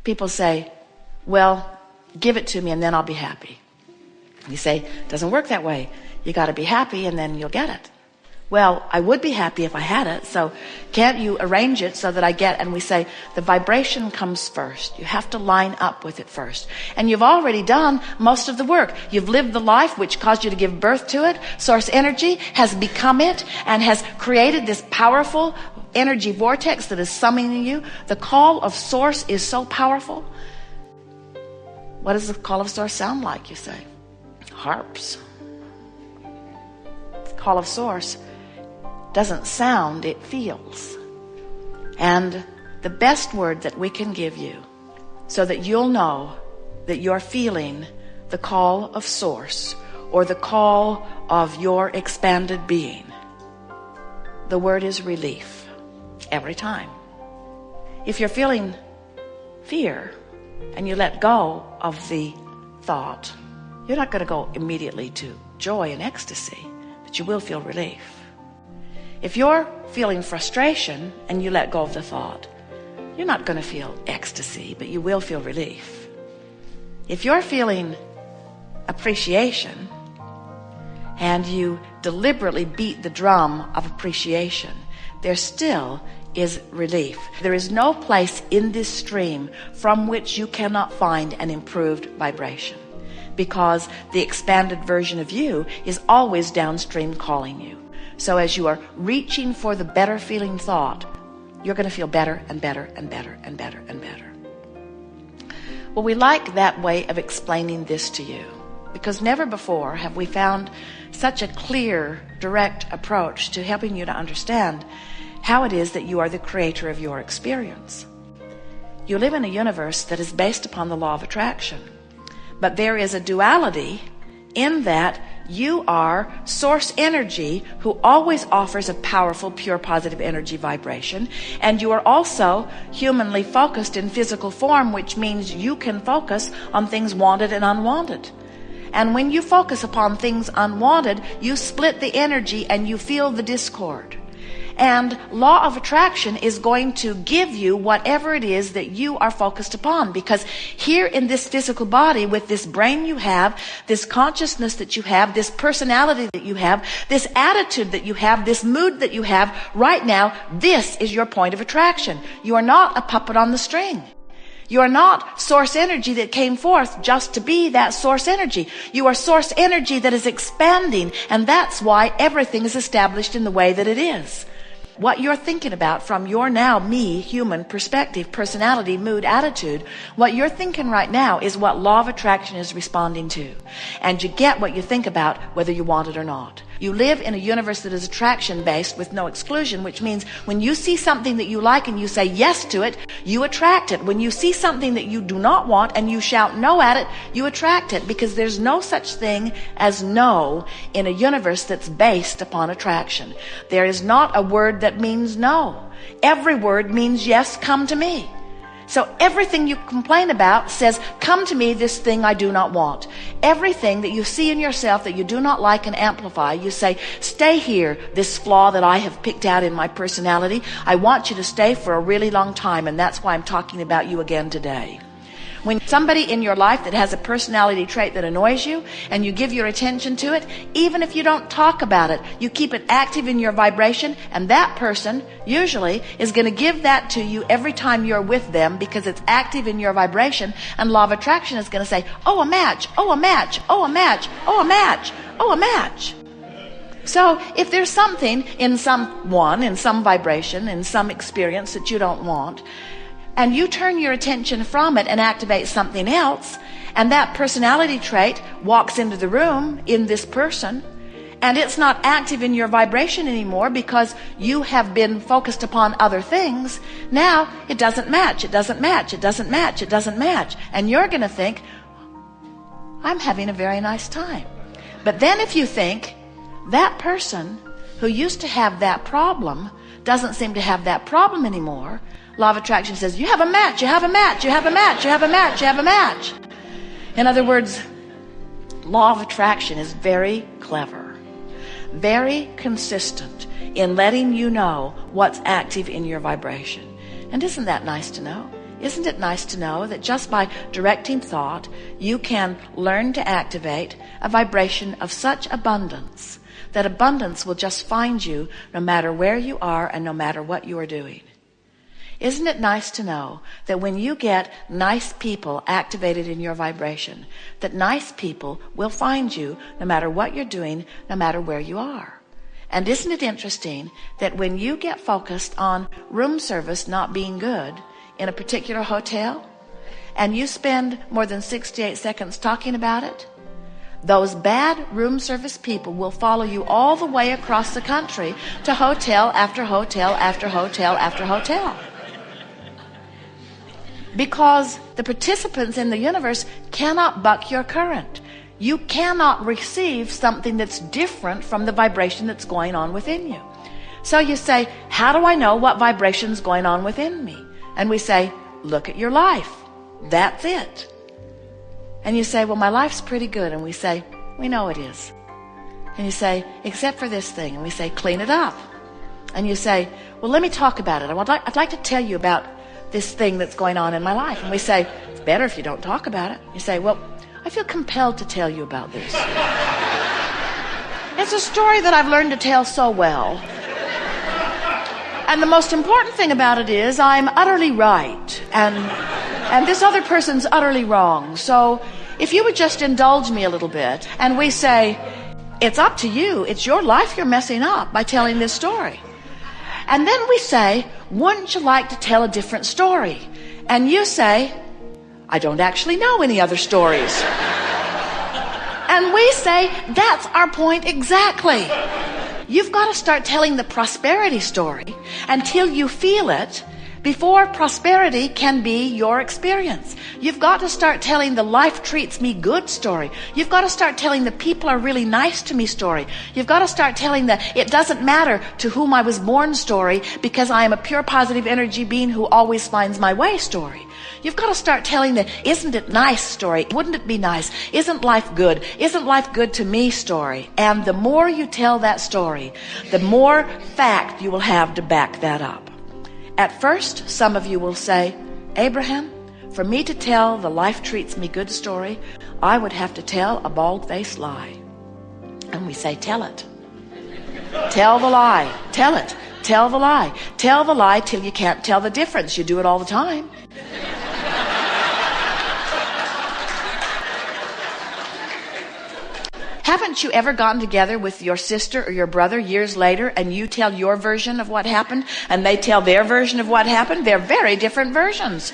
People say, well, give it to me and then I'll be happy. You say, it doesn't work that way. You got to be happy and then you'll get it. Well, I would be happy if I had it, so can't you arrange it so that I get? And we say the vibration comes first. You have to line up with it first. And you've already done most of the work. You've lived the life which caused you to give birth to it. Source energy has become it and has created this powerful energy vortex that is summoning you. The call of source is so powerful. What does the call of source sound like, you say? Harps. The call of source doesn't sound, it feels. And the best word that we can give you so that you'll know that you're feeling the call of source or the call of your expanded being, the word is relief. Every time. If you're feeling fear and you let go of the thought, you're not going to go immediately to joy and ecstasy, but you will feel relief. If you're feeling frustration and you let go of the thought, you're not going to feel ecstasy, but you will feel relief. If you're feeling appreciation and you deliberately beat the drum of appreciation, there still is relief. There is no place in this stream from which you cannot find an improved vibration, because the expanded version of you is always downstream calling you. So as you are reaching for the better feeling thought, you're going to feel better and better and better and better and better. Well, we like that way of explaining this to you, because never before have we found such a clear, direct approach to helping you to understand how it is that you are the creator of your experience. You live in a universe that is based upon the law of attraction, but there is a duality in that you are source energy who always offers a powerful, pure, positive energy vibration, and you are also humanly focused in physical form, which means you can focus on things wanted and unwanted. And when you focus upon things unwanted, you split the energy and you feel the discord. And law of attraction is going to give you whatever it is that you are focused upon, because here in this physical body, with this brain you have, this consciousness that you have, this personality that you have, this attitude that you have, this mood that you have right now, this is your point of attraction. You are not a puppet on the string. You are not source energy that came forth just to be that source energy. You are source energy that is expanding, and that's why everything is established in the way that it is. What you're thinking about from your now me, human perspective, personality, mood, attitude, what you're thinking right now is what law of attraction is responding to. And you get what you think about whether you want it or not. You live in a universe that is attraction based with no exclusion, which means when you see something that you like and you say yes to it, you attract it. When you see something that you do not want and you shout no at it, you attract it, because there's no such thing as no in a universe that's based upon attraction. There is not a word that means no. Every word means yes, come to me. So everything you complain about says, come to me, this thing I do not want. Everything that you see in yourself that you do not like and amplify, you say, stay here, this flaw that I have picked out in my personality. I want you to stay for a really long time, and that's why I'm talking about you again today. When somebody in your life that has a personality trait that annoys you and you give your attention to it, even if you don't talk about it, you keep it active in your vibration, and that person usually is going to give that to you every time you're with them, because it's active in your vibration, and law of attraction is going to say, oh, a match, oh, a match, oh, a match, oh, a match, oh, a match. So if there's something in someone, in some vibration, in some experience that you don't want, and you turn your attention from it and activate something else, and that personality trait walks into the room in this person, and it's not active in your vibration anymore because you have been focused upon other things, now it doesn't match, it doesn't match, it doesn't match, it doesn't match. And you're going to think, I'm having a very nice time. But then if you think, that person who used to have that problem doesn't seem to have that problem anymore, law of attraction says, you have a match, you have a match, you have a match, you have a match, you have a match. In other words, law of attraction is very clever, very consistent in letting you know what's active in your vibration. And isn't that nice to know? Isn't it nice to know that just by directing thought, you can learn to activate a vibration of such abundance that abundance will just find you no matter where you are and no matter what you are doing? Isn't it nice to know that when you get nice people activated in your vibration, that nice people will find you no matter what you're doing, no matter where you are? And isn't it interesting that when you get focused on room service not being good in a particular hotel, and you spend more than 68 seconds talking about it, those bad room service people will follow you all the way across the country to hotel after hotel after hotel after hotel. Because the participants in the universe cannot buck your current. You cannot receive something that's different from the vibration that's going on within you. So you say, how do I know what vibration's going on within me? And we say, look at your life. That's it. And you say, well, my life's pretty good. And we say, we know it is. And you say, except for this thing. And we say, clean it up. And you say, well, let me talk about it. I'd like to tell you about this thing that's going on in my life. And we say, it's better if you don't talk about it. You say, well, I feel compelled to tell you about this. It's a story that I've learned to tell so well. And the most important thing about it is I'm utterly right. And this other person's utterly wrong. So if you would just indulge me a little bit. And we say, it's up to you. It's your life you're messing up by telling this story. And then we say, wouldn't you like to tell a different story? And you say, I don't actually know any other stories. And we say, that's our point exactly. You've got to start telling the prosperity story until you feel it before prosperity can be your experience. You've got to start telling the life treats me good story. You've got to start telling the people are really nice to me story. You've got to start telling the it doesn't matter to whom I was born story because I am a pure positive energy being who always finds my way story. You've got to start telling the isn't it nice story. Wouldn't it be nice? Isn't life good? Isn't life good to me story? And the more you tell that story, the more fact you will have to back that up. At first, some of you will say, Abraham, for me to tell the life treats me good story, I would have to tell a bald-faced lie. And we say, tell it. Tell the lie. Tell it. Tell the lie. Tell the lie till you can't tell the difference. You do it all the time. Haven't you ever gotten together with your sister or your brother years later and you tell your version of what happened and they tell their version of what happened? They're very different versions.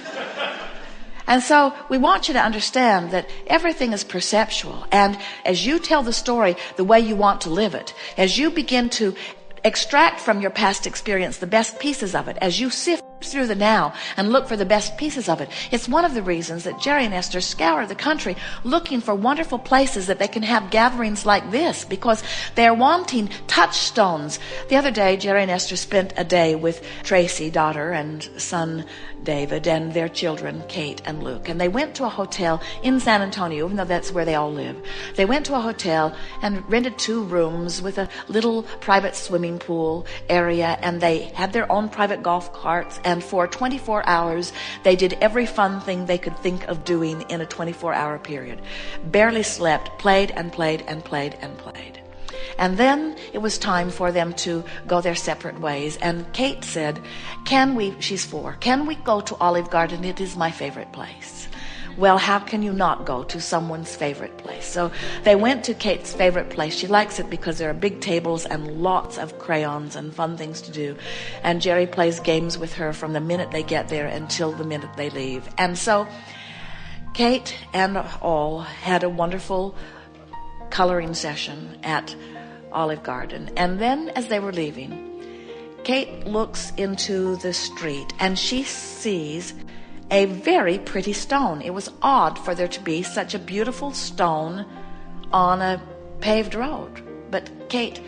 And so we want you to understand that everything is perceptual. And as you tell the story the way you want to live it, as you begin to extract from your past experience the best pieces of it, as you sift through the now and look for the best pieces of it, it's one of the reasons that Jerry and Esther scour the country looking for wonderful places that they can have gatherings like this, because they're wanting touchstones. The other day, Jerry and Esther spent a day with Tracy, daughter, and son David, and their children, Kate and Luke. And they went to a hotel in San Antonio, even though that's where they all live. They went to a hotel and rented 2 rooms with a little private swimming pool area, and they had their own private golf carts, and for 24 hours, they did every fun thing they could think of doing in a 24-hour period. Barely slept, played and played and played and played. And then it was time for them to go their separate ways. And Kate said, she's 4, can we go to Olive Garden? It is my favorite place. Well, how can you not go to someone's favorite place? So they went to Kate's favorite place. She likes it because there are big tables and lots of crayons and fun things to do. And Jerry plays games with her from the minute they get there until the minute they leave. And so Kate and all had a wonderful coloring session at Olive Garden. And then as they were leaving, Kate looks into the street and she sees a very pretty stone. It was odd for there to be such a beautiful stone on a paved road. But Kate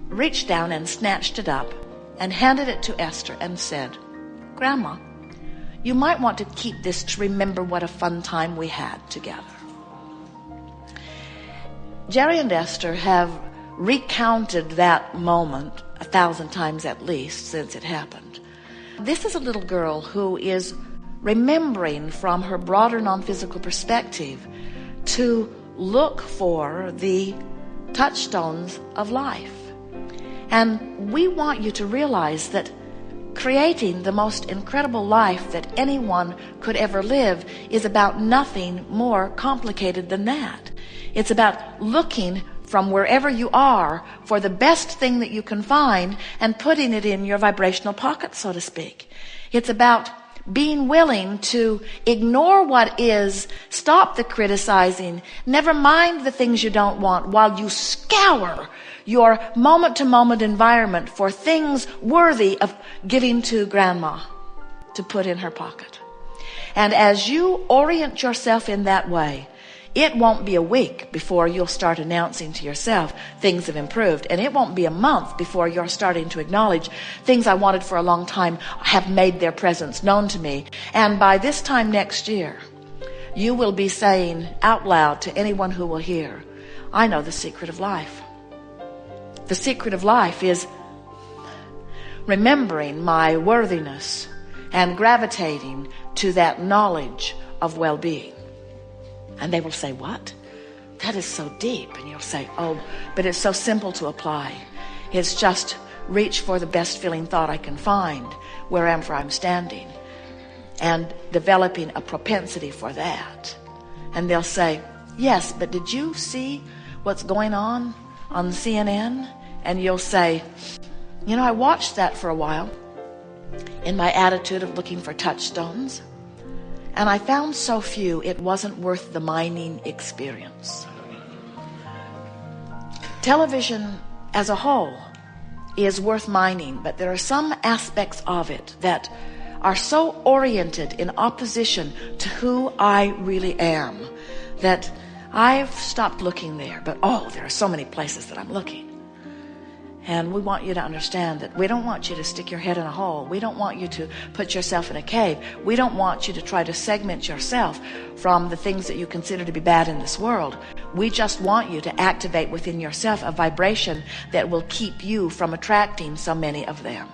reached down and snatched it up and handed it to Esther and said, Grandma, you might want to keep this to remember what a fun time we had together. Jerry and Esther have recounted that moment 1,000 times at least since it happened. This is a little girl who is remembering from her broader non-physical perspective to look for the touchstones of life. And we want you to realize that creating the most incredible life that anyone could ever live is about nothing more complicated than that. It's about looking from wherever you are for the best thing that you can find and putting it in your vibrational pocket, so to speak. It's about being willing to ignore what is, stop the criticizing, never mind the things you don't want, while you scour your moment-to-moment environment for things worthy of giving to grandma to put in her pocket. And as you orient yourself in that way, it won't be a week before you'll start announcing to yourself things have improved, and it won't be a month before you're starting to acknowledge things I wanted for a long time have made their presence known to me. And by this time next year, you will be saying out loud to anyone who will hear, I know the secret of life. The secret of life is remembering my worthiness and gravitating to that knowledge of well-being. And they will say, what? That is so deep. And you'll say, oh, but it's so simple to apply. It's just reach for the best feeling thought I can find wherever I'm standing, and developing a propensity for that. And they'll say, yes, but did you see what's going on CNN? And you'll say, you know, I watched that for a while in my attitude of looking for touchstones, and I found so few it wasn't worth the mining experience. Television as a whole is worth mining, but there are some aspects of it that are so oriented in opposition to who I really am that I've stopped looking there. But oh, there are so many places that I'm looking. And we want you to understand that we don't want you to stick your head in a hole. We don't want you to put yourself in a cave. We don't want you to try to segment yourself from the things that you consider to be bad in this world. We just want you to activate within yourself a vibration that will keep you from attracting so many of them.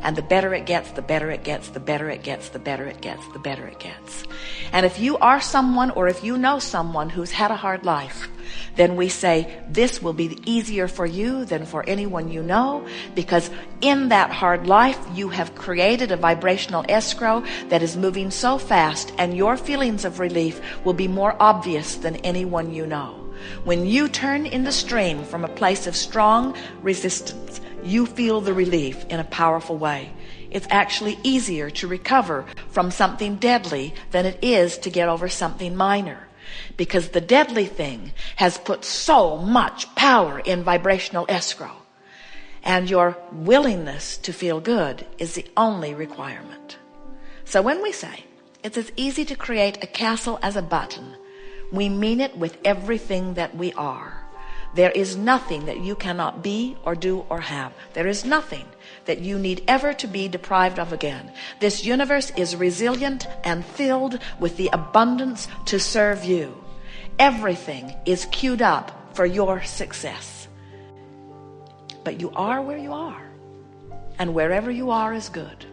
And the better it gets, the better it gets, the better it gets, the better it gets, the better it gets. And if you are someone, or if you know someone who's had a hard life, then we say this will be easier for you than for anyone you know, because in that hard life you have created a vibrational escrow that is moving so fast, and your feelings of relief will be more obvious than anyone you know. When you turn in the stream from a place of strong resistance, you feel the relief in a powerful way. It's actually easier to recover from something deadly than it is to get over something minor, because the deadly thing has put so much power in vibrational escrow, and your willingness to feel good is the only requirement. So when we say it's as easy to create a castle as a button, we mean it with everything that we are. There is nothing that you cannot be or do or have. There is nothing that you need ever to be deprived of again. This universe is resilient and filled with the abundance to serve you. Everything is queued up for your success. But you are where you are, and wherever you are is good.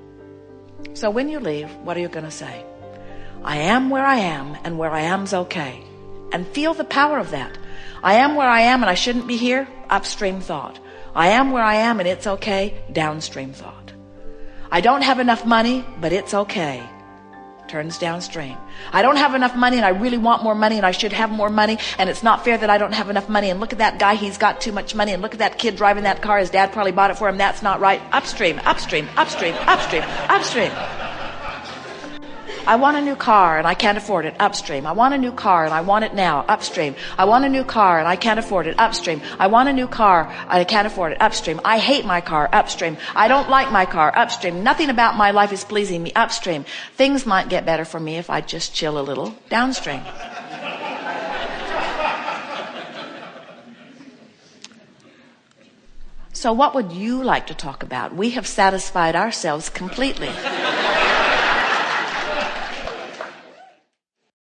So when you leave, what are you going to say? I am where I am, and where I am's okay. And feel the power of that. I am where I am and I shouldn't be here, upstream thought. I am where I am and it's okay, downstream thought. I don't have enough money, but it's okay, turns downstream. I don't have enough money and I really want more money and I should have more money, and it's not fair that I don't have enough money, and look at that guy, he's got too much money, and look at that kid driving that car, his dad probably bought it for him, that's not right. Upstream, upstream, upstream, upstream, upstream. I want a new car and I can't afford it, upstream. I want a new car and I want it now, upstream. I want a new car and I can't afford it, upstream. I want a new car, I can't afford it, upstream. I hate my car, upstream. I don't like my car, upstream. Nothing about my life is pleasing me, upstream. Things might get better for me if I just chill a little, downstream. So what would you like to talk about? We have satisfied ourselves completely.